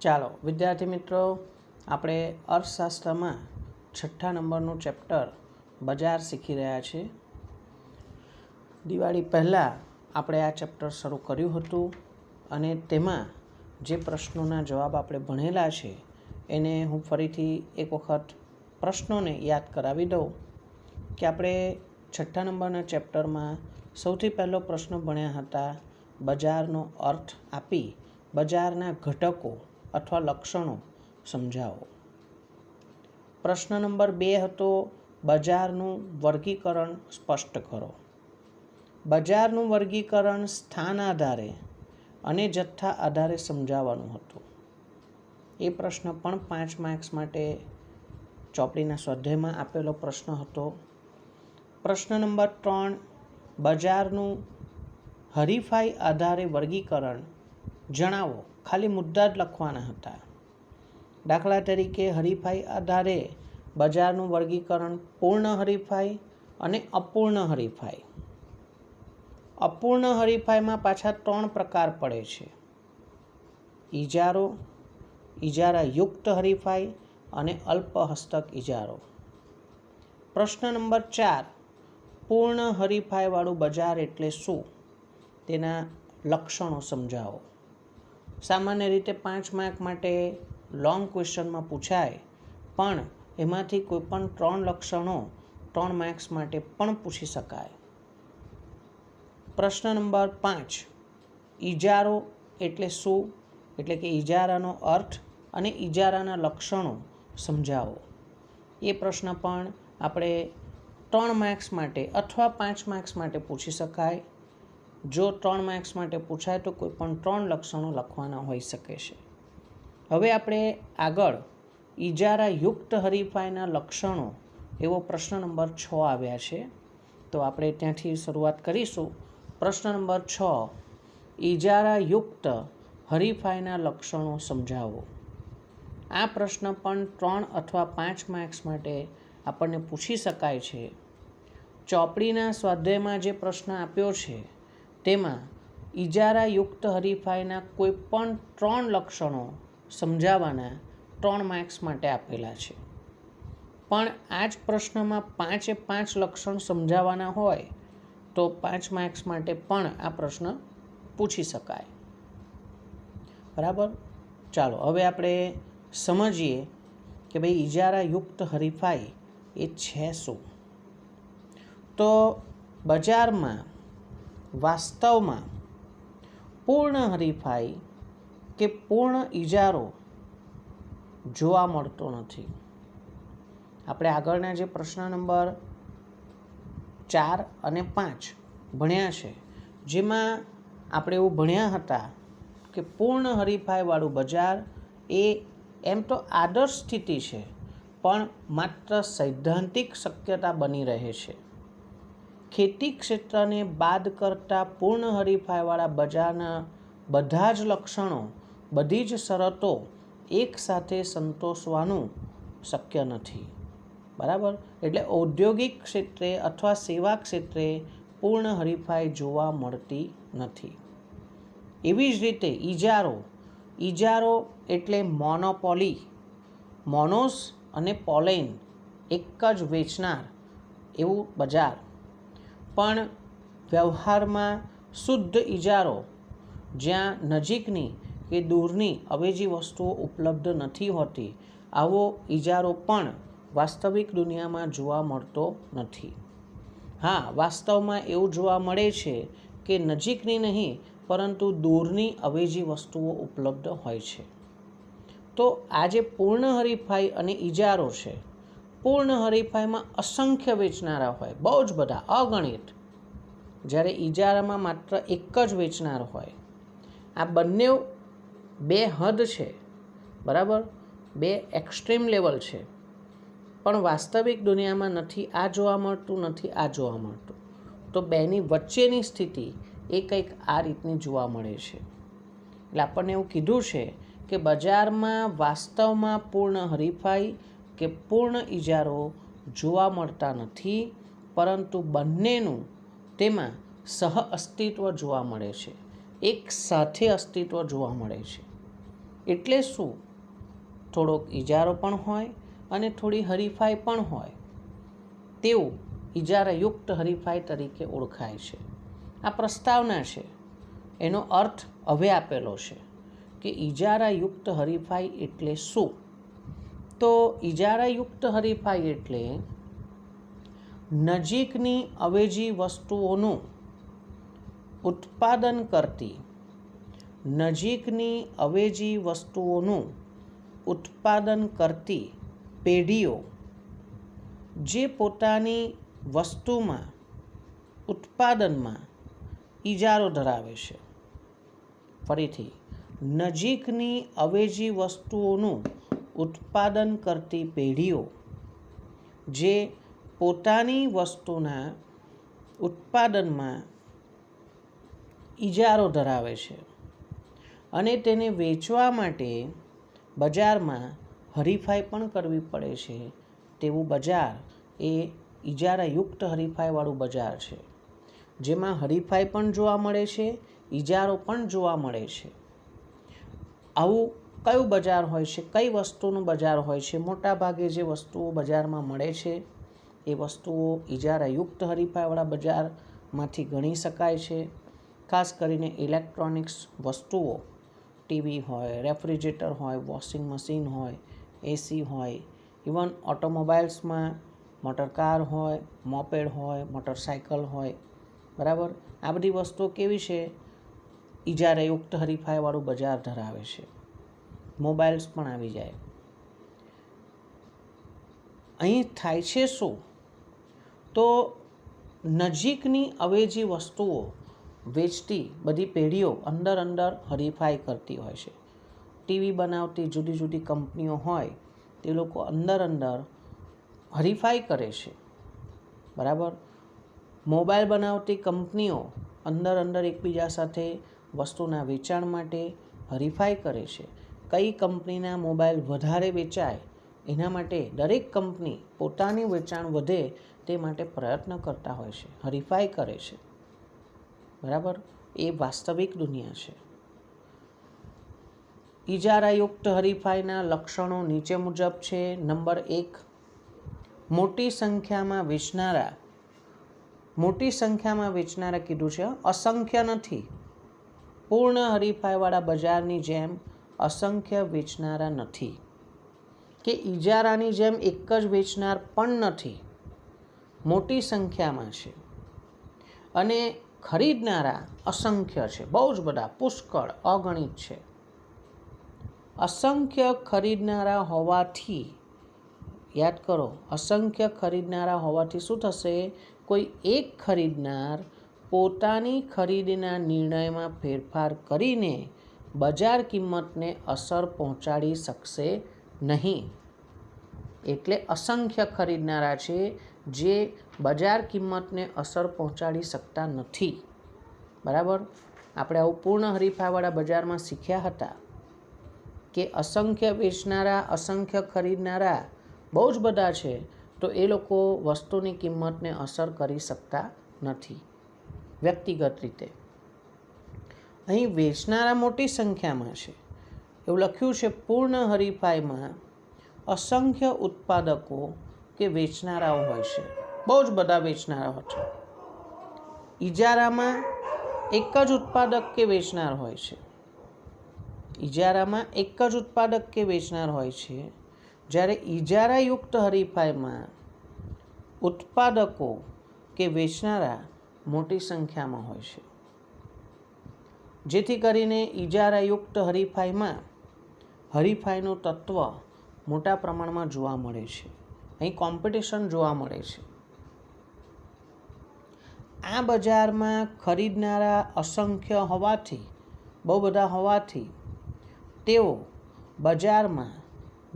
ચાલો વિદ્યાર્થી મિત્રો, આપણે અર્થશાસ્ત્રમાં 6ઠ્ઠા નંબરનું ચેપ્ટર બજાર શીખી રહ્યા છીએ. દિવાળી પહેલાં આપણે આ ચેપ્ટર શરૂ કર્યું હતું અને તેમાં જે પ્રશ્નોના જવાબ આપણે ભણેલા છે એને હું ફરીથી એક વખત પ્રશ્નોને યાદ કરાવી દઉં કે આપણે 6ઠ્ઠા નંબરના ચેપ્ટરમાં સૌથી પહેલો પ્રશ્ન ભણ્યા હતા બજારનો અર્થ આપી બજારના ઘટકો અથવા લક્ષણો સમજાવો. પ્રશ્ન નંબર 2 હતો બજારનું વર્ગીકરણ સ્પષ્ટ કરો. બજારનું વર્ગીકરણ સ્થાન આધારે અને જથ્થા આધારે સમજાવવાનું હતું. એ પ્રશ્ન પણ 5 માર્ક્સ માટે ચોપડીના સ્વાધ્યાયમાં આપેલો પ્રશ્ન હતો. પ્રશ્ન નંબર 3 બજારનું હરીફાઈ આધારે વર્ગીકરણ જણાવો. ખાલી મુદ્દા જ લખવાના હતા. દાખલા તરીકે હરીફાઈ આધારે બજારનું વર્ગીકરણ પૂર્ણ હરીફાઈ અને અપૂર્ણ હરીફાઈ. અપૂર્ણ હરીફાઈમાં પાછા 3 પ્રકાર પડે છે: ઇજારો, ઇજારાયુક્ત હરીફાઈ અને અલ્પ હસ્તક ઇજારો. પ્રશ્ન નંબર 4 પૂર્ણ હરીફાઈવાળું બજાર એટલે શું, તેના લક્ષણો સમજાવો. સામાન્ય રીતે 5 માર્ક માટે લોંગ ક્વેશ્ચનમાં પૂછાય, પણ એમાંથી કોઈ પણ 3 લક્ષણો 3 માર્ક્સ માટે પણ પૂછી શકાય. પ્રશ્ન નંબર 5 ઇજારો એટલે શું, એટલે કે ઇજારાનો અર્થ અને ઇજારાના લક્ષણો સમજાવો. એ પ્રશ્ન પણ આપણે 3 માર્ક્સ માટે અથવા 5 માર્ક્સ માટે પૂછી શકાય. જો 3 માર્ક્સ માટે પૂછાય તો કોઈ પણ 3 લક્ષણો લખવાના હોઈ શકે છે. હવે આપણે આગળ ઇજારાયુક્ત હરીફાઈના લક્ષણો એવો પ્રશ્ન નંબર 6 આવ્યા છે, તો આપણે ત્યાંથી શરૂઆત કરીશું. પ્રશ્ન નંબર 6 ઇજારાયુક્ત હરીફાઈના લક્ષણો સમજાવો. આ પ્રશ્ન પણ 3 અથવા 5 માર્ક્સ માટે આપણને પૂછી શકાય છે. ચોપડીના સ્વાધ્યાયમાં જે પ્રશ્ન આપ્યો છે તેમાં ઇજારાયુક્ત હરીફાઈના કોઈ પણ 3 લક્ષણો સમજાવવાના 3 માર્ક્સ માટે આપેલા છે. પણ આ જ પ્રશ્નમાં 5 લક્ષણ સમજાવવાના હોય તો 5 માર્ક્સ માટે પણ આ પ્રશ્ન પૂછી શકાય. બરાબર. ચાલો હવે આપણે સમજીએ કે ભાઈ ઇજારાયુક્ત હરીફાઈ એ છે શું. તો બજારમાં વાસ્તવમાં પૂર્ણ હરીફાઈ કે પૂર્ણ ઇજારો જોવા મળતો નથી. આપણે આગળના જે પ્રશ્ન નંબર 4 અને 5 ભણ્યા છે, જેમાં આપણે એવું ભણ્યા હતા કે પૂર્ણ હરીફાઈવાળું બજાર એ એમ તો આદર્શ સ્થિતિ છે, પણ માત્ર સૈદ્ધાંતિક શક્યતા બની રહે છે. ખેતી ક્ષેત્રને બાદ કરતા પૂર્ણ હરીફાઈવાળા બજારના બધા જ લક્ષણો, બધી જ શરતો એકસાથે સંતોષવાનું શક્ય નથી. બરાબર. એટલે ઔદ્યોગિક ક્ષેત્રે અથવા સેવા ક્ષેત્રે પૂર્ણ હરીફાઈ જોવા મળતી નથી. એવી જ રીતે ઇજારો એટલે મોનોપોલી. મોનોસ અને પોલેન એક જ વેચનાર એવું બજાર. પણ વ્યવહારમાં શુદ્ધ ઇજારો, જ્યાં નજીકની કે દૂરની અવેજી વસ્તુઓ ઉપલબ્ધ નથી હોતી, આવો ઇજારો પણ વાસ્તવિક દુનિયામાં જોવા મળતો નથી. હા, વાસ્તવમાં એવું જોવા મળે છે કે નજીકની નહીં પરંતુ દૂરની અવેજી વસ્તુઓ ઉપલબ્ધ હોય છે. તો આ જે પૂર્ણ હરીફાઈ અને ઇજારો છે, પૂર્ણ હરીફાઈમાં અસંખ્ય વેચનારા હોય, બહુ જ બધા, અગણિત. જ્યારે ઇજારામાં માત્ર એક જ વેચનાર હોય. આ બંને 2 હદ છે. બરાબર. 2 એક્સ્ટ્રીમ લેવલ છે. પણ વાસ્તવિક દુનિયામાં નથી આ જોવા મળતું, નથી આ જોવા મળતું. તો બેની વચ્ચેની સ્થિતિ એ કંઈક આ રીતની જોવા મળે છે. એટલે આપણને એવું કીધું છે કે બજારમાં વાસ્તવમાં પૂર્ણ હરીફાઈ કે પૂર્ણ ઇજારો જોવા મળતા નથી, પરંતુ બંનેનું તેમાં સહ અસ્તિત્વ જોવા મળે છે, એક સાથે અસ્તિત્વ જોવા મળે છે. એટલે શું? થોડોક ઇજારો પણ હોય અને થોડી હરીફાઈ પણ હોય તેવું ઇજારાયુક્ત હરીફાઈ તરીકે ઓળખાય છે. આ પ્રસ્તાવના છે, એનો અર્થ હવે આપેલો છે કે ઇજારાયુક્ત હરીફાઈ એટલે શું? તો ઇજારાયુક્ત હરીફાઈ એટલે નજીકની અવેજી વસ્તુઓનું ઉત્પાદન કરતી પેઢીઓ જે પોતાની વસ્તુમાં ઉત્પાદનમાં ઇજારો ધરાવે છે. ફરીથી, નજીકની અવેજી વસ્તુઓનું ઉત્પાદન કરતી પેઢીઓ જે પોતાની વસ્તુના ઉત્પાદનમાં ઇજારો ધરાવે છે અને તેને વેચવા માટે બજારમાં હરીફાઈ પણ કરવી પડે છે, તેવું બજાર એ ઇજારાયુક્ત હરીફાઈવાળું બજાર છે, જેમાં હરીફાઈ પણ જોવા મળે છે, ઇજારો પણ જોવા મળે છે. આવું કયું બજાર હોય છે? કઈ વસ્તુનું બજાર હોય છે? મોટા ભાગે જે વસ્તુઓ બજારમાં મળે છે એ વસ્તુઓ ઇજારાયુક્ત હરીફાઈવાળા બજારમાંથી ગણી શકાય છે. ખાસ કરીને ઇલેક્ટ્રોનિક્સ વસ્તુઓ, ટીવી હોય, રેફ્રિજરેટર હોય, વોશિંગ મશીન હોય, એસી હોય, ઇવન ઓટોમોબાઈલ્સમાં મોટરકાર હોય, મોપેડ હોય, મોટરસાઇકલ હોય, બરાબર. આ બધી વસ્તુઓ કેવી છે? ઇજારાયુક્ત હરીફાઈવાળું બજાર ધરાવે છે. મોબાઈલ્સ પણ આવી જાય. અહીં થાય છે શું? તો નજીકની અવેજી વસ્તુઓ વેચતી બધી પેઢીઓ અંદર હરીફાઈ કરતી હોય છે. ટીવી બનાવતી જુદી જુદી કંપનીઓ હોય તે લોકો અંદર હરીફાઈ કરે છે, બરાબર. મોબાઈલ બનાવતી કંપનીઓ અંદર એકબીજા સાથે વસ્તુના વેચાણ માટે હરીફાઈ કરે છે. કઈ કંપનીના મોબાઈલ વધારે વેચાય એના માટે દરેક કંપની પોતાની વેચાણ વધે તે માટે પ્રયત્ન કરતા હોય છે, હરીફાઈ કરે છે, બરાબર. એ વાસ્તવિક દુનિયા છે. ઇજારાયુક્ત હરીફાઈના લક્ષણો નીચે મુજબ છે. નંબર 1, મોટી સંખ્યામાં વેચનારા કીધું છે, અસંખ્ય નથી. પૂર્ણ હરીફાઈવાળા બજારની જેમ અસંખ્ય વેચનારા નથી કે ઇજારાની જેમ એક જ વેચનાર પણ નથી. મોટી સંખ્યામાં છે અને ખરીદનારા અસંખ્ય છે, બહુ જ બધા, પુષ્કળ, અગણિત છે. અસંખ્ય ખરીદનારા હોવાથી, યાદ કરો, અસંખ્ય ખરીદનારા હોવાથી શું થશે? કોઈ એક ખરીદનાર પોતાની ખરીદીના નિર્ણયમાં ફેરફાર કરીને બજાર કિંમતને અસર પહોંચાડી શકશે નહીં. એટલે અસંખ્ય ખરીદનારા છે જે બજાર કિંમતને અસર પહોંચાડી શકતા નથી, બરાબર. આપણે આવું પૂર્ણ હરીફાઈવાળા બજારમાં શીખ્યા હતા કે અસંખ્ય વેચનારા, અસંખ્ય ખરીદનારા બહુ જ બધા છે, તો એ લોકો વસ્તુની કિંમતને અસર કરી શકતા નથી વ્યક્તિગત રીતે. અહીં વેચનારા મોટી સંખ્યામાં છે એવું લખ્યું છે. પૂર્ણ હરીફાઈમાં અસંખ્ય ઉત્પાદકો કે વેચનારાઓ હોય છે, બહુ જ બધા વેચનારા હોય છે. ઇજારામાં એક જ ઉત્પાદક કે વેચનાર હોય છે. જ્યારે ઇજારાયુક્ત હરીફાઈમાં ઉત્પાદકો કે વેચનારા મોટી સંખ્યામાં હોય છે. જેથી કરીને ઇજારાયુક્ત હરીફાઈમાં હરીફાઈનું તત્વ મોટા પ્રમાણમાં જોવા મળે છે. અહીં કોમ્પિટિશન જોવા મળે છે. આ બજારમાં ખરીદનારા અસંખ્ય હોવાથી, બહુ બધા હોવાથી, તેઓ બજારમાં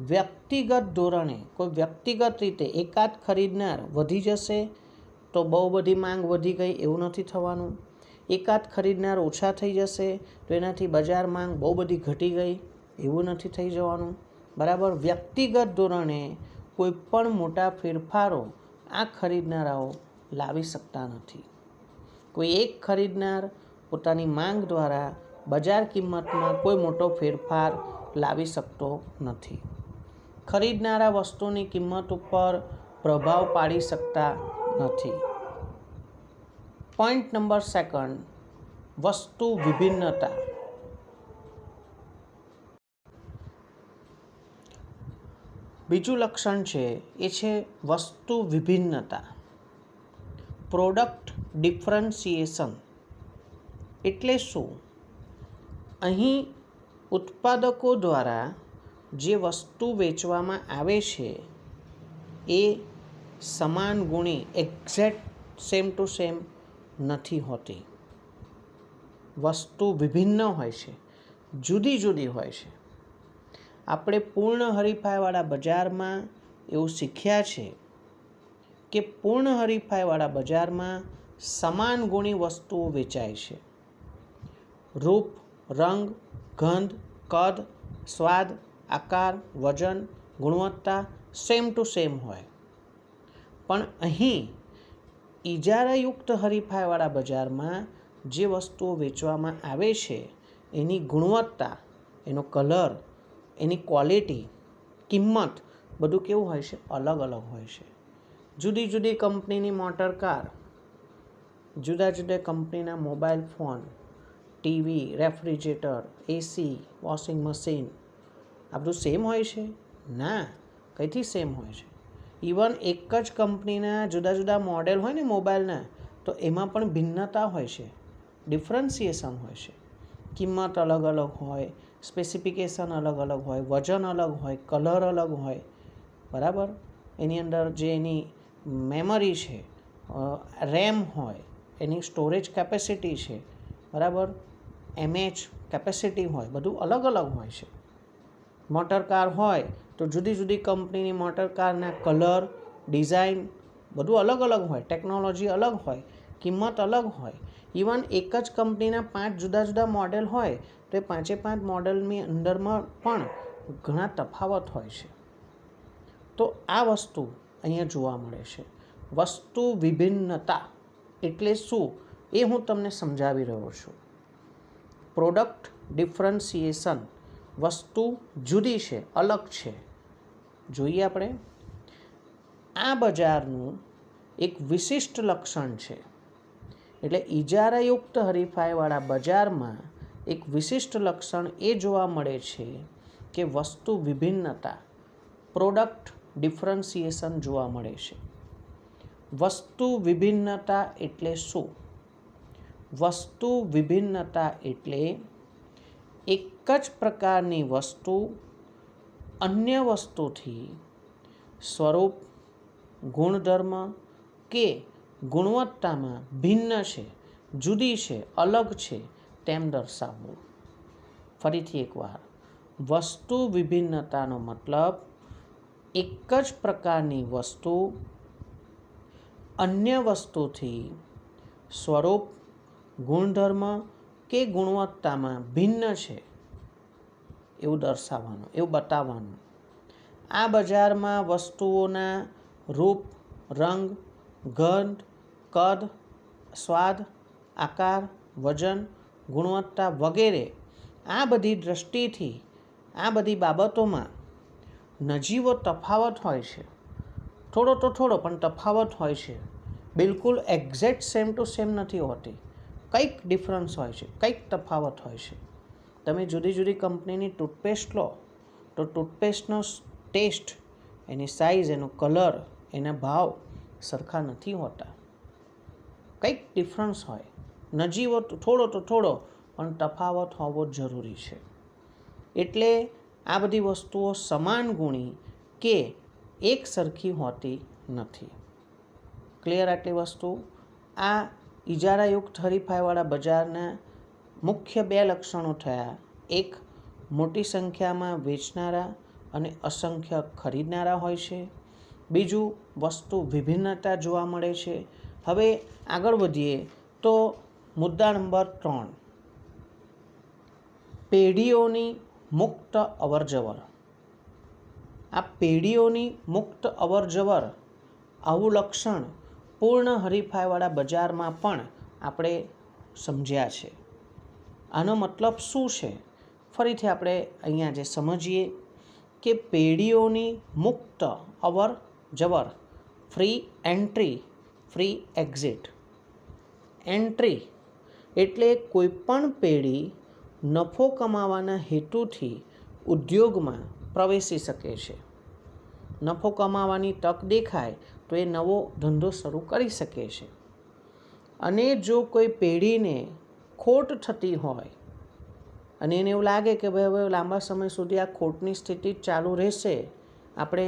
વ્યક્તિગત ધોરણે, કોઈ વ્યક્તિગત રીતે એકાદ ખરીદનાર વધી જશે તો બહુ બધી માંગ વધી ગઈ એવું નથી થવાનું. એકાદ ખરીદનાર ઓછા થઈ જશે તો એનાથી બજાર માંગ બહુ બધી ઘટી ગઈ એવું નથી થઈ જવાનું, બરાબર. વ્યક્તિગત ધોરણે કોઈ પણ મોટા ફેરફારો આ ખરીદનારાઓ લાવી શકતા નથી. કોઈ એક ખરીદનાર પોતાની માંગ દ્વારા બજાર કિંમતમાં કોઈ મોટો ફેરફાર લાવી શકતો નથી. ખરીદનારા વસ્તુની કિંમત ઉપર પ્રભાવ પાડી શકતા નથી. પોઈન્ટ નંબર 2, વસ્તુ વિભિન્નતા. બીજું લક્ષણ છે એ છે વસ્તુ વિભિન્નતા. પ્રોડક્ટ ડિફરન્સિએશન એટલે શું? અહીં ઉત્પાદકો દ્વારા જે વસ્તુ વેચવામાં આવે છે એ સમાન ગુણી એક્ઝેક્ટ સેમ ટુ સેમ નથી હોતી. વસ્તુ વિભિન્ન હોય છે, જુદી જુદી હોય છે. આપણે પૂર્ણ હરીફાઈવાળા બજારમાં એવું શીખ્યા છે કે પૂર્ણ હરીફાઈવાળા બજારમાં સમાન ગુણી વસ્તુઓ વેચાય છે. રૂપ, રંગ, ગંધ, કદ, સ્વાદ, આકાર, વજન, ગુણવત્તા સેમ ટુ સેમ હોય. પણ અહીં ઇજારાયુક્ત હરીફાઈવાળા બજારમાં જે વસ્તુઓ વેચવામાં આવે છે એની ગુણવત્તા, એનો કલર, એની ક્વોલિટી, કિંમત બધું કેવું હોય છે? અલગ અલગ હોય છે. જુદી જુદી કંપનીની મોટર કાર, જુદા જુદા કંપનીના મોબાઈલ ફોન, ટીવી, રેફ્રિજરેટર, એસી, વોશિંગ મશીન આ બધું સેમ હોય છે? ના, કંઈથી સેમ હોય છે? ઇવન એક જ કંપનીના જુદા જુદા મોડેલ હોય ને મોબાઈલના, તો એમાં પણ ભિન્નતા હોય છે, ડિફરન્સિએશન હોય છે. કિંમત અલગ અલગ હોય, સ્પેસિફિકેશન અલગ અલગ હોય, વજન અલગ હોય, કલર અલગ હોય, બરાબર. એની અંદર જે એની મેમરી છે, રેમ હોય, એની સ્ટોરેજ કેપેસિટી છે, બરાબર, એમએચ કેપેસિટી હોય, બધું અલગ અલગ હોય છે. મોટર કાર હોય તો જુદી જુદી કંપનીની મોટર કારના કલર, ડિઝાઇન બધું અલગ અલગ હોય, ટેકનોલોજી અલગ હોય, કિંમત અલગ હોય. ઇવન એક જ કંપનીના 5 જુદા જુદા મોડેલ હોય તો એ 5 મોડેલની અંદરમાં પણ ઘણા તફાવત હોય છે. તો આ વસ્તુ અહીંયા જોવા મળે છે. વસ્તુ વિભિન્નતા એટલે શું એ હું તમને સમજાવી રહ્યો છું. પ્રોડક્ટ ડિફરન્સિએશન, વસ્તુ જુદી છે, અલગ છે. જોઈએ આપણે, આ બજારનું એક વિશિષ્ટ લક્ષણ છે. એટલે ઇજારાયુક્ત હરીફાઈવાળા બજારમાં એક વિશિષ્ટ લક્ષણ એ જોવા મળે છે કે વસ્તુ વિભિન્નતા, પ્રોડક્ટ ડિફરન્સિએશન જોવા મળે છે. વસ્તુ વિભિન્નતા એટલે શું? વસ્તુ વિભિન્નતા એટલે એક જ પ્રકારની વસ્તુ અન્ય વસ્તુથી સ્વરૂપ, ગુણધર્મ કે ગુણવત્તામાં ભિન્ન છે, જુદી છે, અલગ છે તેમ દર્શાવવું. ફરીથી એકવાર, વસ્તુ વિભિન્નતાનો મતલબ એક જ પ્રકારની વસ્તુ અન્ય વસ્તુથી સ્વરૂપ, ગુણધર્મ કે ગુણવત્તામાં ભિન્ન છે એવું દર્શાવવાનું, એવું બતાવવાનું. આ બજારમાં વસ્તુઓના રૂપ, રંગ, ગંધ, કદ, સ્વાદ, આકાર, વજન, ગુણવત્તા વગેરે આ બધી દ્રષ્ટિથી, આ બધી બાબતોમાં નજીવો તફાવત હોય છે. થોડો તો થોડો પણ તફાવત હોય છે. બિલકુલ એક્ઝેક્ટ સેમ ટુ સેમ નથી હોતી. કંઈક ડિફરન્સ હોય છે, કંઈક તફાવત હોય છે. તમે જુદી જુદી કંપનીની ટૂથપેસ્ટ લો તો ટૂથપેસ્ટનો ટેસ્ટ, એની સાઇઝ, એનો કલર, એના ભાવ સરખા નથી હોતા. કંઈક ડિફરન્સ હોય. નજીવો થોડો તો થોડો પણ તફાવત હોવો જરૂરી છે. એટલે આ બધી વસ્તુઓ સમાન ગુણી કે એક સરખી હોતી નથી. ક્લિયર આટલી વસ્તુ? આ ઇજારાયુક્ત હરીફાઈવાળા બજારના મુખ્ય 2 લક્ષણો થયા. એક, મોટી સંખ્યામાં વેચનારા અને અસંખ્ય ખરીદનારા હોય છે. બીજું, વસ્તુ વિભિન્નતા જોવા મળે છે. હવે આગળ વધીએ તો મુદ્દા નંબર 3, પેઢીઓની મુક્ત અવરજવર. આ પેઢીઓની મુક્ત અવરજવર, આવું લક્ષણ પૂર્ણ હરીફાઈવાળા બજારમાં પણ આપણે સમજ્યા છે. આનો મતલબ શું છે? ફરીથી આપણે અહીંયા જે સમજીએ કે પેઢીઓની મુક્ત અવર જવર, free entry, free exit. Entry એટલે કોઈપણ પેઢી નફો કમાવાના હેતુથી ઉદ્યોગમાં પ્રવેશી શકે છે. નફો કમાવાની તક દેખાય તો એ નવો ધંધો શરૂ કરી શકે છે. અને જો કોઈ પેઢીને ખોટ થતી હોય અને એને એવું લાગે કે ભાઈ હવે લાંબા સમય સુધી આ ખોટની સ્થિતિ ચાલુ રહેશે, આપણે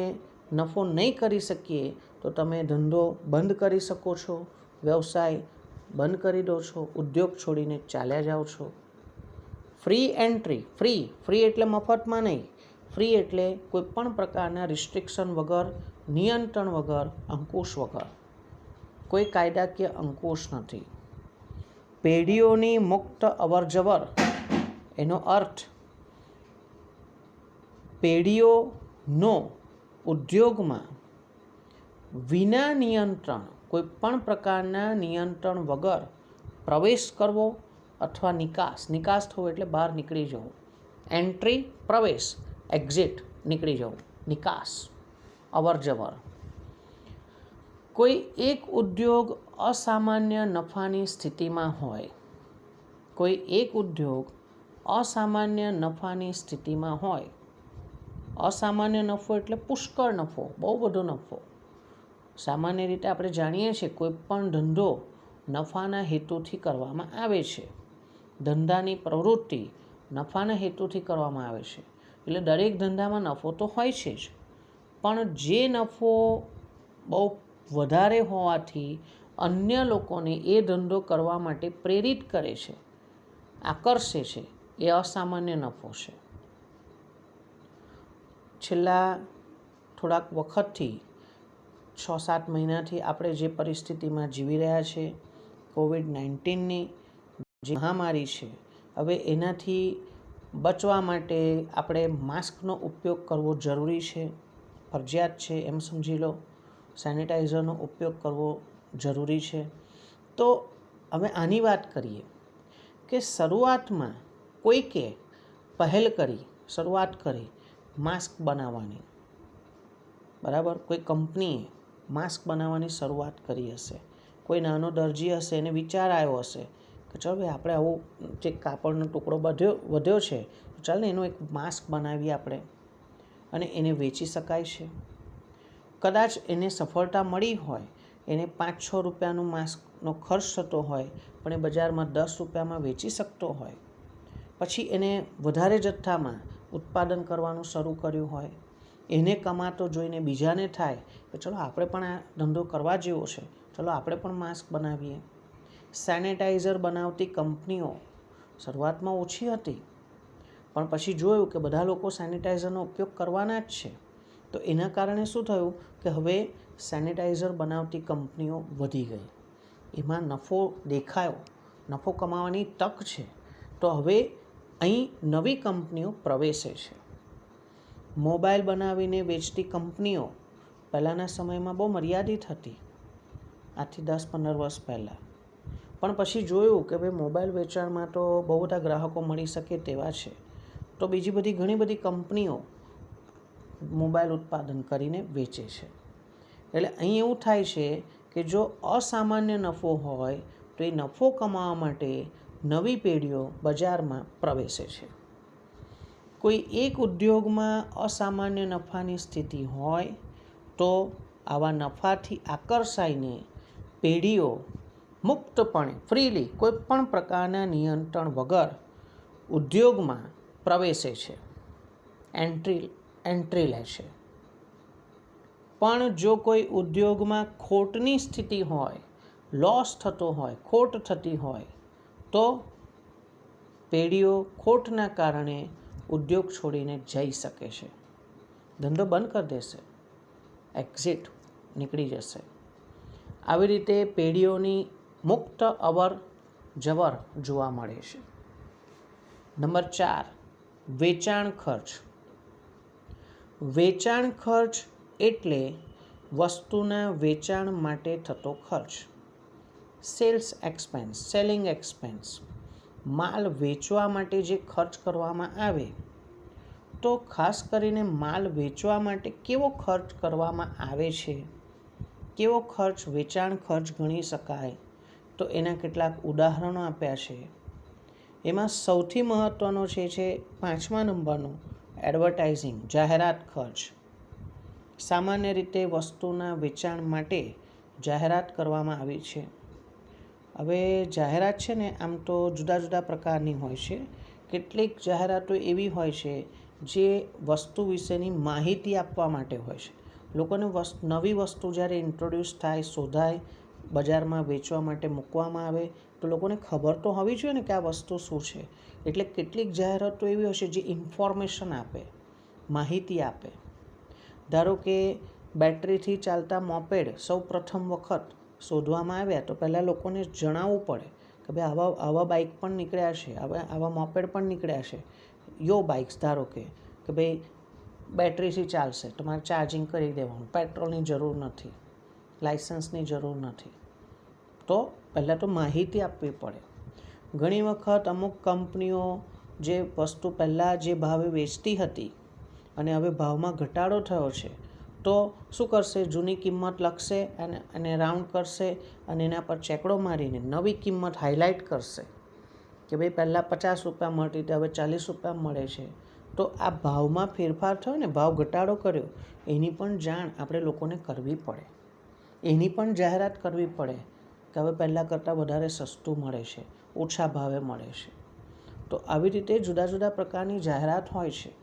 નફો નહીં કરી શકીએ, તો તમે ધંધો બંધ કરી શકો છો, વ્યવસાય બંધ કરી દો છો, ઉદ્યોગ છોડીને ચાલ્યા જાઓ છો. ફ્રી એન્ટ્રી, ફ્રી એટલે મફતમાં નહીં, ફ્રી એટલે કોઈ પણ પ્રકારના રિસ્ટ્રિક્શન વગર, નિયંત્રણ વગર, અંકુશ વગર. કોઈ કાયદાકીય અંકુશ નથી. પેઢીઓની મુક્ત અવરજવર એનો અર્થ પેઢીઓનો ઉદ્યોગમાં વિના નિયંત્રણ, કોઈ પણ પ્રકારના નિયંત્રણ વગર પ્રવેશ કરવો અથવા નિકાસ થવો એટલે બહાર નીકળી જવું. એન્ટ્રી પ્રવેશ, એક્ઝિટ નીકળી જવું, નિકાસ અવરજવર. કોઈ એક ઉદ્યોગ અસામાન્ય નફાની સ્થિતિમાં હોય, કોઈ એક ઉદ્યોગ અસામાન્ય નફાની સ્થિતિમાં હોય. અસામાન્ય નફો એટલે પુષ્કળ નફો, બહુ બધો નફો. સામાન્ય રીતે આપણે જાણીએ છીએ કોઈ પણ ધંધો નફાના હેતુથી કરવામાં આવે છે. ધંધાની પ્રવૃત્તિ નફાના હેતુથી કરવામાં આવે છે. એટલે દરેક ધંધામાં નફો તો હોય છે જ, પણ જે નફો બહુ વધારે હોવાથી અન્ય લોકોને એ ધંધો કરવા માટે પ્રેરિત કરે છે, આકર્ષે છે, એ અસામાન્ય નફો છે. છેલ્લા થોડાક વખતથી 6-7 મહિનાથી આપણે જે પરિસ્થિતિમાં જીવી રહ્યા છીએ, કોવિડ-19ની જે મહામારી છે, હવે એનાથી બચવા માટે આપણે માસ્કનો ઉપયોગ કરવો જરૂરી છે, ફરજિયાત છે એમ સમજી લો. સેનિટાઈઝરનો ઉપયોગ કરવો જરૂરી છે. તો હવે આની વાત કરીએ કે શરૂઆતમાં કોઈકે શરૂઆત કરી માસ્ક બનાવવાની, બરાબર. કોઈ કંપનીએ માસ્ક બનાવવાની શરૂઆત કરી હશે. કોઈ નાનો દરજી હશે, એને વિચાર આવ્યો હશે કે ચાલો ભાઈ આપણે આવો જે કાપડનો ટુકડો વધ્યો છે, ચાલ ને એનો એક માસ્ક બનાવીએ આપણે અને એને વેચી શકાય છે. કદાચ એને સફળતા મળી હોય, એને 5-6 રૂપિયાનું માસ્કનો ખર્ચ થતો હોય, પણ એ બજારમાં 10 રૂપિયામાં વેચી શકતો હોય. પછી એને વધારે જથ્થામાં ઉત્પાદન કરવાનું શરૂ કર્યું હોય, એને કમાતો જોઈને બીજાને થાય કે ચલો આપણે પણ આ ધંધો કરવા જેવો છે, ચલો આપણે પણ માસ્ક બનાવીએ. સેનિટાઈઝર બનાવતી કંપનીઓ શરૂઆતમાં ઓછી હતી, પણ પછી જોયું કે બધા લોકો સેનિટાઈઝરનો ઉપયોગ કરવાના જ છે. તો એના કારણે શું થયું કે હવે સેનિટાઈઝર બનાવતી કંપનીઓ વધી ગઈ, એમાં નફો દેખાયો, નફો કમાવાની તક છે. તો હવે અહીં નવી કંપનીઓ પ્રવેશે છે. મોબાઈલ બનાવીને વેચતી કંપનીઓ પહેલાંના સમયમાં બહુ મર્યાદિત હતી, આજથી 10-15 વર્ષ પહેલાં. પણ પછી જોયું કે ભાઈ મોબાઈલ વેચાણમાં તો બહુ બધા ગ્રાહકો મળી શકે તેવા છે, તો બીજી બધી ઘણી બધી કંપનીઓ મોબાઈલ ઉત્પાદન કરીને વેચે છે. એટલે અહીં એવું થાય છે કે જો અસામાન્ય નફો હોય તો એ નફો કમાવા માટે નવી પેઢીઓ બજારમાં પ્રવેશે છે. કોઈ એક ઉદ્યોગમાં અસામાન્ય નફાની સ્થિતિ હોય તો આવા નફાથી આકર્ષાઈને પેઢીઓ મુક્તપણે, ફ્રીલી, કોઈ પણ પ્રકારના નિયંત્રણ વગર ઉદ્યોગમાં પ્રવેશે છે, એન્ટ્રી લે છે. પણ જો કોઈ ઉદ્યોગમાં ખોટની સ્થિતિ હોય, લોસ થતો હોય, ખોટ થતી હોય, તો પેઢીઓ ખોટના કારણે ઉદ્યોગ છોડીને જઈ શકે છે, ધંધો બંધ કરી દેશે, એક્ઝિટ નીકળી જશે. આવી રીતે પેઢીઓની મુક્ત અવર જવર જોવા મળે છે. નંબર 4, વેચાણ ખર્ચ. વેચાણ ખર્ચ એટલે વસ્તુના વેચાણ માટે થતો ખર્ચ. Selling expense. માલ વેચવા માટે જે ખર્ચ કરવામાં આવે, તો ખાસ કરીને માલ વેચવા માટે કેવો ખર્ચ કરવામાં આવે છે, કેવો ખર્ચ વેચાણ ખર્ચ ગણી શકાય, તો એના કેટલાક ઉદાહરણો આપ્યા છે. એમાં સૌથી મહત્ત્વનો છે 5મા નંબરનો એડવર્ટાઇઝિંગ, જાહેરાત ખર્ચ. સામાન્ય રીતે વસ્તુના વેચાણ માટે જાહેરાત કરવામાં આવી છે. હવે જાહેરાત છે ને આમ તો જુદા જુદા પ્રકારની હોય છે. કેટલીક જાહેરાતો એવી હોય છે જે વસ્તુ વિશેની માહિતી આપવા માટે હોય છે. લોકોને નવી વસ્તુ જ્યારે ઇન્ટ્રોડ્યુસ થાય, શોધાય, બજારમાં વેચવા માટે મૂકવામાં આવે, તો લોકોને ખબર તો હોવી જોઈએ ને કે આ વસ્તુ શું છે. એટલે કેટલીક જાહેરાતો એવી હશે જે ઇન્ફોર્મેશન આપે, માહિતી આપે. ધારો કે બેટરીથી ચાલતા મોપેડ સૌ પ્રથમ વખત શોધવામાં આવ્યા, તો પહેલાં લોકોને જણાવવું પડે કે ભાઈ આવા બાઇક પણ નીકળ્યા છે, આવા મોપેડ પણ નીકળ્યા છે. યો બાઇક્સ ધારો કે ભાઈ બેટરીથી ચાલશે, તમારે ચાર્જિંગ કરી દેવાનું, પેટ્રોલની જરૂર નથી, લાઇસન્સની જરૂર નથી. તો પહેલાં તો માહિતી આપવી પડે. ઘણી વખત અમુક કંપનીઓ જે વસ્તુ પહેલાં જે ભાવે વેચતી હતી અને હવે ભાવમાં ઘટાડો થયો છે, તો શું કરશે, જૂની કિંમત લખશે અને રાઉન્ડ કરશે અને એના પર ચેકડો મારીને નવી કિંમત હાઇલાઇટ કરશે કે ભાઈ પહેલાં 50 રૂપિયા મળતી હતી, હવે 40 રૂપિયા મળે છે. તો આ ભાવમાં ફેરફાર થયો ને, ભાવ ઘટાડો કર્યો, એની પણ જાણ આપણે લોકોને કરવી પડે, એની પણ જાહેરાત કરવી પડે કે હવે પહેલાં કરતાં વધારે સસ્તું મળે છે, ઓછા ભાવે મળે છે. તો આવી રીતે જુદા જુદા પ્રકારની જાહેરાત હોય છે,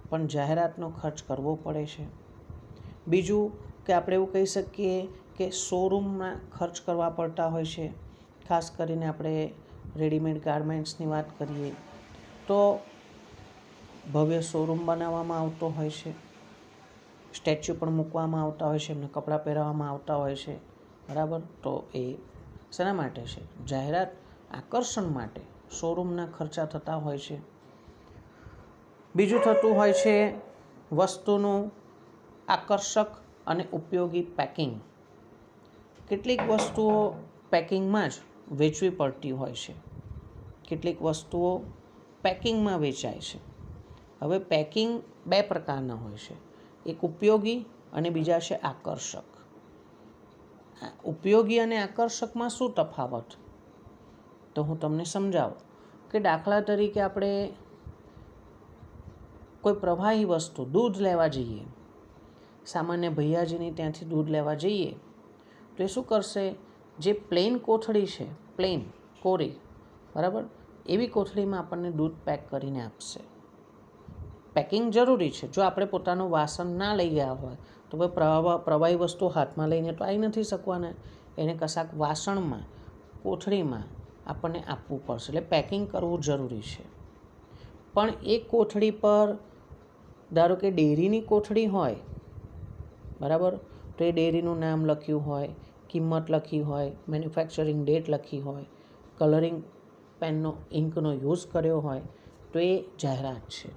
પણ જાહેરાતનો ખર્ચ કરવો પડે છે. બીજું કે આપણે એવું કહી શકીએ કે શોરૂમના ખર્ચ કરવા પડતા હોય છે. ખાસ કરીને આપણે રેડીમેડ ગાર્મેન્ટ્સની વાત કરીએ તો ભવ્ય શોરૂમ બનાવવામાં આવતો હોય છે, સ્ટેચ્યુ પણ મૂકવામાં આવતા હોય છે, એમને કપડાં પહેરાવવામાં આવતા હોય છે, બરાબર. તો એ શેના માટે છે? જાહેરાત આકર્ષણ માટે શોરૂમના ખર્ચા થતા હોય છે. બીજું થતું હોય છે વસ્તુનું આકર્ષક અને ઉપયોગી પેકિંગ. કેટલીક વસ્તુઓ પેકિંગમાં જ વેચવી પડતી હોય છે, કેટલીક વસ્તુઓ પેકિંગમાં વેચાય છે. હવે પેકિંગ બે પ્રકારના હોય છે, એક ઉપયોગી અને બીજા છે આકર્ષક. ઉપયોગી અને આકર્ષકમાં શું તફાવત, તો હું તમને સમજાવું કે દાખલા તરીકે આપણે કોઈ પ્રવાહી વસ્તુ દૂધ લેવા જઈએ, સામાન્ય ભૈયાજીની ત્યાંથી દૂધ લેવા જઈએ, તો એ શું કરશે, જે પ્લેન કોથળી છે, પ્લેન કોરી, બરાબર, એવી કોથળીમાં આપણને દૂધ પેક કરીને આપશે. પેકિંગ જરૂરી છે. જો આપણે પોતાનું વાસણ ના લઈ ગયા હોય તો ભાઈ પ્રવાહી વસ્તુ હાથમાં લઈને તો આવી નથી શકવાના, એને કશાક વાસણમાં, કોથળીમાં આપણને આપવું પડશે. એટલે પેકિંગ કરવું જરૂરી છે. પણ એ કોથળી પર ધારો કે ડેરીની કોથળી હોય, બરાબર, તો એ ડેરીનું નામ લખ્યું હોય, કિંમત લખી હોય, મેન્યુફેક્ચરિંગ ડેટ લખી હોય, કલરિંગ પેનનો ઇંકનો યુઝ કર્યો હોય, તો એ જાહેરાત છે.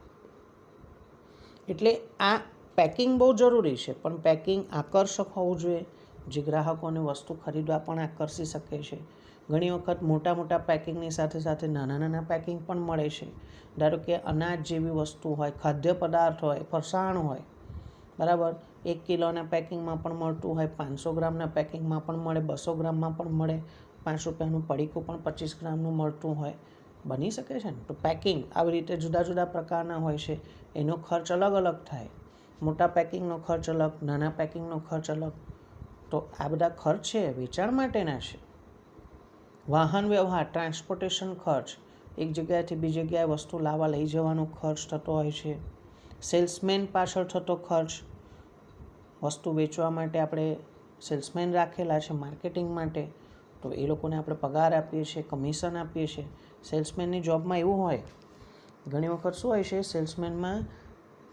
એટલે આ પેકિંગ બહુ જરૂરી છે, પણ પેકિંગ આકર્ષક હોવું જોઈએ, જે ગ્રાહકોને વસ્તુ ખરીદવા પણ આકર્ષી શકે છે. ઘણી વખત મોટા મોટા પેકિંગની સાથે સાથે નાના નાના પેકિંગ પણ મળે છે. ધારો કે અનાજ જેવી વસ્તુ હોય, ખાદ્ય પદાર્થ હોય, ફરસાણ હોય, બરાબર, 1 કિલોના પેકિંગમાં પણ મળતું હોય, 500 ગ્રામના પેકિંગમાં પણ મળે, 200 ગ્રામમાં પણ મળે, 5 રૂપિયાનું પડીકું પણ 25 ગ્રામનું મળતું હોય, બની શકે છે ને. તો પેકિંગ આવી રીતે જુદા જુદા પ્રકારના હોય છે, એનો ખર્ચ અલગ અલગ થાય. મોટા પેકિંગનો ખર્ચ અલગ, નાના પેકિંગનો ખર્ચ અલગ. તો આ બધા ખર્ચ છે વેચાણ માટેના છે. વાહન વ્યવહાર, ટ્રાન્સપોર્ટેશન ખર્ચ, એક જગ્યાએથી બીજી જગ્યાએ વસ્તુ લાવવા લઈ જવાનો ખર્ચ થતો હોય છે. સેલ્સમેન પાછળ થતો ખર્ચ, વસ્તુ વેચવા માટે આપણે સેલ્સમેન રાખેલા છે માર્કેટિંગ માટે, તો એ લોકોને આપણે પગાર આપીએ છીએ, કમિશન આપીએ છીએ. સેલ્સમેનની જોબમાં એવું હોય, ઘણી વખત શું હોય છે, સેલ્સમેનમાં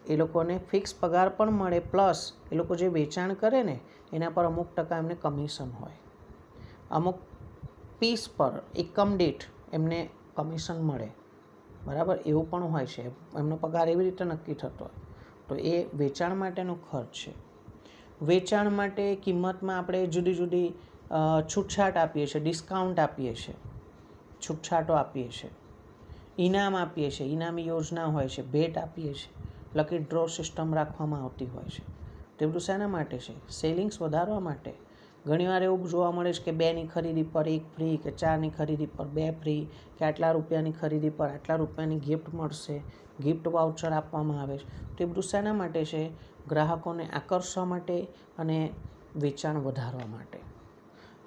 એ લોકોને ફિક્સ પગાર પણ મળે, પ્લસ એ લોકો જે વેચાણ કરે ને એના પર અમુક ટકા એમને કમિશન હોય, અમુક પીસ પર એકમ દીઠ એમને કમિશન મળે, બરાબર, એવું પણ હોય છે. એમનો પગાર એવી રીતે નક્કી થતો હોય. તો એ વેચાણ માટેનો ખર્ચ છે. વેચાણ માટે કિંમતમાં આપણે જુદી જુદી છૂટછાટ આપીએ છીએ, ડિસ્કાઉન્ટ આપીએ છીએ. છૂટછાટો આપીએ છીએ, ઇનામ આપીએ છીએ, ઇનામી યોજના હોય છે, ભેટ આપીએ છીએ, લકી ડ્રો સિસ્ટમ રાખવામાં આવતી હોય છે. તે બધું શેના માટે છે? સેલિંગ્સ વધારવા માટે. ઘણીવાર એવું જોવા મળે છે કે 2ની ખરીદી પર 1 ફ્રી, કે 4ની ખરીદી પર 2 ફ્રી, કે આટલા રૂપિયાની ખરીદી પર આટલા રૂપિયાની ગિફ્ટ મળશે, ગિફ્ટ વાઉચર આપવામાં આવે છે. તો એ બધું શેના માટે છે? ગ્રાહકોને આકર્ષવા માટે અને વેચાણ વધારવા માટે.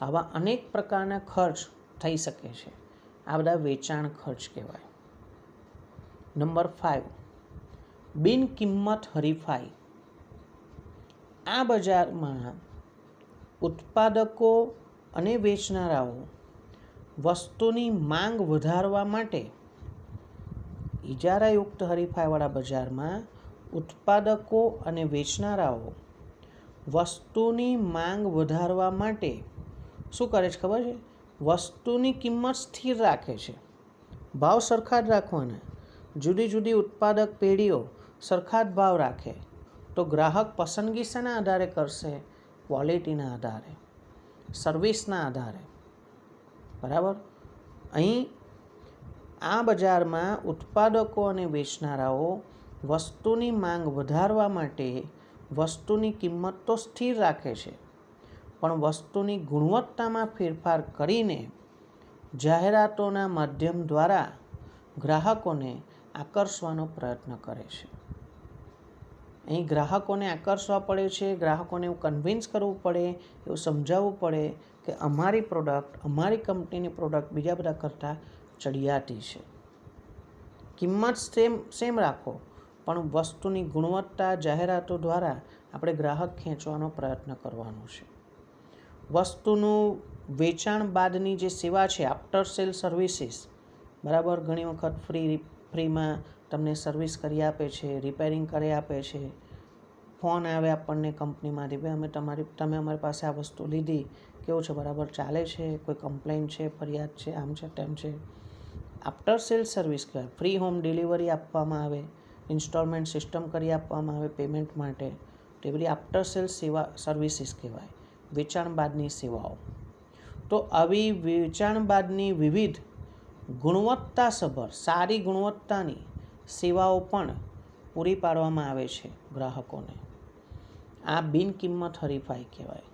આવા અનેક પ્રકારના ખર્ચ થઈ શકે છે. આ બધા વેચાણ ખર્ચ કહેવાય. નંબર 5, બિન કિંમત હરીફાઈ. આ બજારમાં ઉત્પાદકો અને વેચનારાઓ વસ્તુની માંગ વધારવા માટે, ઇજારાયુક્ત હરીફાઈવાળા બજારમાં ઉત્પાદકો અને વેચનારાઓ વસ્તુની માંગ વધારવા માટે શું કરે છે ખબર છે? વસ્તુની કિંમત સ્થિર રાખે છે. ભાવ સરખા જ રાખવાના. જુદી જુદી ઉત્પાદક પેઢીઓ સરખા જ ભાવ રાખે તો ગ્રાહક પસંદગી શેના આધારે કરશે? ક્વોલિટીના આધારે, સર્વિસના આધારે. બરાબર? અહીં આ બજારમાં ઉત્પાદકો અને વેચનારાઓ વસ્તુની માંગ વધારવા માટે વસ્તુની કિંમત તો સ્થિર રાખે છે, પણ વસ્તુની ગુણવત્તામાં ફેરફાર કરીને જાહેરાતોના માધ્યમ દ્વારા ગ્રાહકોને આકર્ષવાનો પ્રયત્ન કરે છે. અહીં ગ્રાહકોને આકર્ષવા પડે છે, ગ્રાહકોને એવું કન્વિન્સ કરવું પડે, એવું સમજાવવું પડે કે અમારી પ્રોડક્ટ, અમારી કંપનીની પ્રોડક્ટ બીજા બધા કરતાં ચડિયાતી છે. કિંમત સેમ રાખો, પણ વસ્તુની ગુણવત્તા જાહેરાતો દ્વારા આપણે ગ્રાહક ખેંચવાનો પ્રયત્ન કરવાનો છે. વસ્તુનું વેચાણ બાદની જે સેવા છે, આફ્ટર સેલ સર્વિસીસ, બરાબર, ઘણી વખત ફ્રીમાં તમને સર્વિસ કરી આપે છે, રિપેરિંગ કરી આપે છે. ફોન આવે આપણને કંપનીમાંથી, ભાઈ તમે અમારી પાસે આ વસ્તુ લીધી, કેવું છે, બરાબર ચાલે છે, કોઈ કમ્પ્લેન છે, ફરિયાદ છે, આમ છે તેમ છે. આફ્ટર સેલ સર્વિસ કહેવાય. ફ્રી હોમ ડિલિવરી આપવામાં આવે, ઇન્સ્ટોલમેન્ટ સિસ્ટમ કરી આપવામાં આવે પેમેન્ટ માટે. તે બધી આફ્ટર સેલ સર્વિસીસ કહેવાય, વેચાણ બાદની સેવાઓ. તો આવી વેચાણ બાદની વિવિધ ગુણવત્તાસભર, સારી ગુણવત્તાની સેવાઓ પણ પૂરી પાડવામાં આવે છે ગ્રાહકોને. આ બિન કિંમત હરીફાઈ કહેવાય.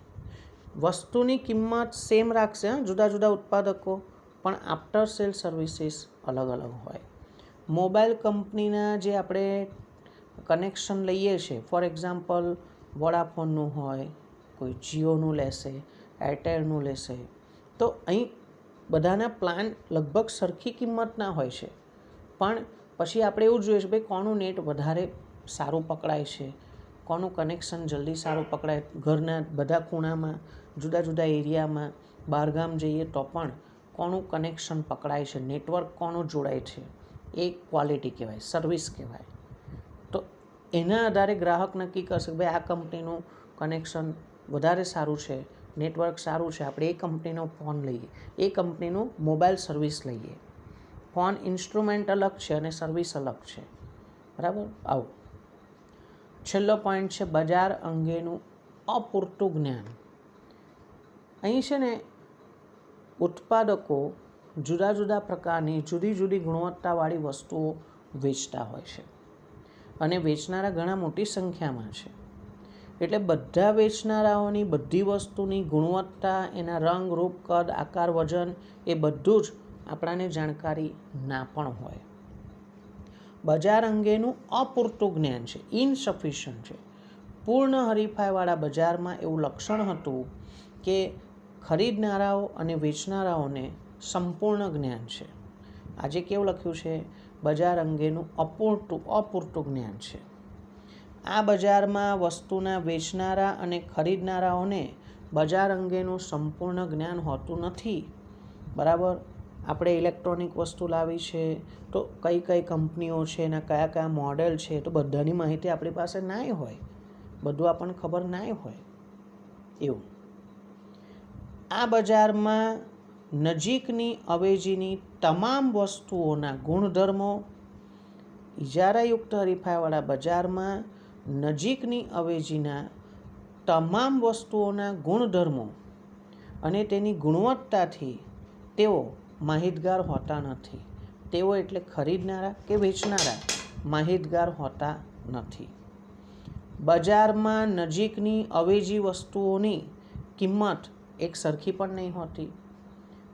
વસ્તુની કિંમત સેમ રાખશે, જુદા જુદા ઉત્પાદકો, પણ આફ્ટર સેલ સર્વિસીસ અલગ અલગ હોય. મોબાઈલ કંપનીના જે આપણે કનેક્શન લઈએ છીએ, ફોર એક્ઝામ્પલ વોડાફોનનું હોય, કોઈ જીઓનું લેશે, એરટેલનું લેશે, તો અહીં બધાના પ્લાન લગભગ સરખી કિંમતના હોય છે. પણ પછી આપણે એવું જોઈએ છે ભાઈ કોનું નેટ વધારે સારું પકડાય છે, કોનું કનેક્શન જલ્દી સારું પકડાય. ઘરના બધા ખૂણામાં, જુદા જુદા એરિયામાં, બહારગામ જઈએ તો પણ કોનું કનેક્શન પકડાય છે, નેટવર્ક કોનું જોડાય છે, એ ક્વોલિટી કહેવાય, સર્વિસ કહેવાય. તો એના આધારે ગ્રાહક નક્કી કરશે કે ભાઈ આ કંપનીનું કનેક્શન વધારે સારું છે, નેટવર્ક સારું છે, આપણે એ કંપનીનો ફોન લઈએ, એ કંપનીનું મોબાઈલ સર્વિસ લઈએ. ફોન ઇન્સ્ટ્રુમેન્ટ અલગ છે અને સર્વિસ અલગ છે. બરાબર? આવું. છેલ્લો પોઈન્ટ છે બજાર અંગેનું અપૂરતું જ્ઞાન. અહીં છે ને ઉત્પાદકો જુદા જુદા પ્રકારની જુદી જુદી ગુણવત્તાવાળી વસ્તુઓ વેચતા હોય છે અને વેચનારા ઘણા મોટી સંખ્યામાં છે. એટલે બધા વેચનારાઓની બધી વસ્તુની ગુણવત્તા, એના રંગ, રૂપ, કદ, આકાર, વજન એ બધું જ આપણાને જાણકારી ના પણ હોય. બજાર અંગેનું અપૂરતું જ્ઞાન છે, ઇનસફિશિયન્ટ છે. પૂર્ણ હરીફાઈવાળા બજારમાં એવું લક્ષણ હતું કે ખરીદનારાઓ અને વેચનારાઓને સંપૂર્ણ જ્ઞાન છે. આજે કેવું લખ્યું છે? બજાર અંગેનું અપૂરતું જ્ઞાન છે. આ બજારમાં વસ્તુના વેચનારા અને ખરીદનારાઓને બજાર અંગેનું સંપૂર્ણ જ્ઞાન હોતું નથી. બરાબર? આપણે ઇલેક્ટ્રોનિક વસ્તુ લાવી છે તો કઈ કઈ કંપનીઓ છે, એના કયા કયા મોડેલ છે, તો બધાની માહિતી આપણી પાસે ના હોય, બધું આપણને ખબર ના હોય. એવું. આ બજારમાં નજીકની અવેજીની તમામ વસ્તુઓના ગુણધર્મો, ઇજારાયુક્ત હરીફાઈવાળા બજારમાં નજીકની અવેજીના તમામ વસ્તુઓના ગુણધર્મો અને તેની ગુણવત્તાથી તેઓ માહિતગાર હોતા નથી. તેઓ એટલે ખરીદનારા કે વેચનારા માહિતગાર હોતા નથી. બજારમાં નજીકની અવેજી વસ્તુઓની કિંમત એક સરખી પણ નહીં હોતી.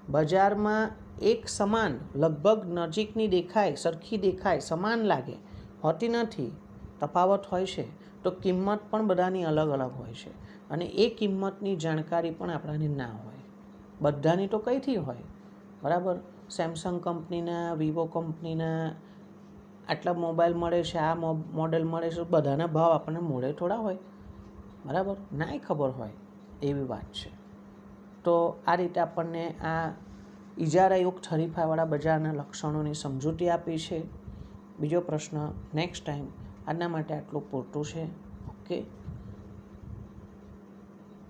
બજારમાં એક સમાન લગભગ નજીકની દેખાય, સરખી દેખાય, સમાન લાગે હોતી નથી. તફાવત હોય છે તો કિંમત પણ બધાની અલગ અલગ હોય છે અને એ કિંમતની જાણકારી પણ આપણાને ના હોય. બધાની તો કઈથી હોય, બરાબર? સેમસંગ કંપનીના, વિવો કંપનીના આટલા મોબાઈલ મળે છે, આ મોડેલ મળે છે, બધાના ભાવ આપણને મોડે થોડા હોય, બરાબર? નાય ખબર હોય એવી વાત છે. તો આ રીતે આપણને આ ઇજારાયુક્ત હરીફાઈવાળા બજારના લક્ષણોની સમજૂતી આપી છે. બીજો પ્રશ્ન નેક્સ્ટ ટાઈમ. આજના માટે આટલું પૂરતું છે. ઓકે.